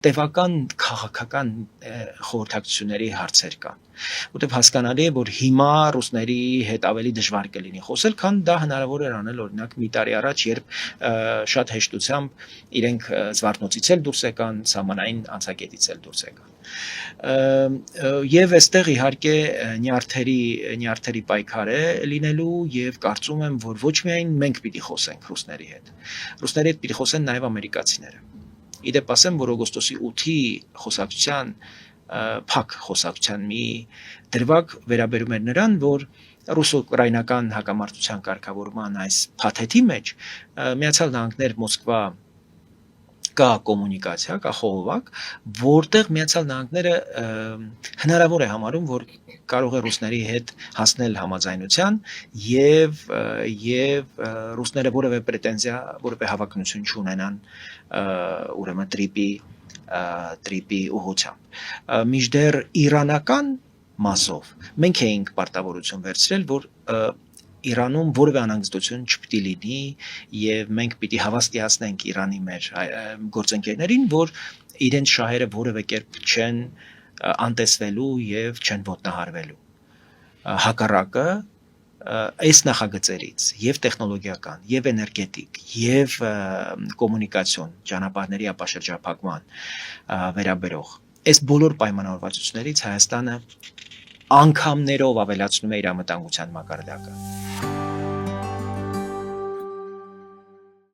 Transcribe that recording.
տևական քաղաքական խորհրդակցությունների հարցեր կան։ Որտեղ հասկանալի է, որ հիմա ռուսների հետ ավելի դժվար կլինի խոսել, քան դա հնարավոր էր անել օրինակ մի տարի առաջ, երբ շատ հեշտությամբ իրենք Զվարթնոցից էլ դուրս եկան, սահմանային անցակետից էլ դուրս եկան։ Եվ այստեղ իհարկե նյարդերի պայքար է լինելու եւ կարծում եմ, որ ոչ միայն մենք պիտի խոսենք ռուսների հետ։ Ռուսների հետ պիտի խոսեն նաեւ ամերիկացիները։ Իդեպ ասեմ, որ օգոստոսի 8-ի խոսակցության փակ խոսակցության մի դրվագ վերաբերում էր նրան, որ ռուս-ուկրաինական հակամարտության կարգավորման այս փաթեթի մեջ Միացյալ Նահանգներ Մոսկվա կա կոմունիկացիա, կա խողովակ, որտեղ Միացյալ Նահանգները հնարավոր է համարում, որ կարող է ռուսների հետ հասնել համաձայնության եւ ռուսները որևէ պրետենզիա, որևէ հավակնություն չունենան ուրեմն տրիպի ուղղությամբ։ Մինչդեռ իրանական մասով մենք էինք պարտավորություն վերցրել, որ Իրանում որևէ անհանգստություն չպիտի լինի եւ մենք պիտի հավաստիացնենք Իրանի մեր գործընկերներին, որ իրենց շահերը որևէ կերպ չեն անտեսվելու եւ չեն ոտնահարվելու։ Հակառակը այս նախագծերից եւ տեխնոլոգիական, եւ էներգետիկ, եւ կոմունիկացիոն ճանապարհների ապաշրջափակման վերաբերող այս բոլոր պայմանավորվածություններից Հայաստանը անգամներով ավելացնում է իր անվտանգության մակարդակը։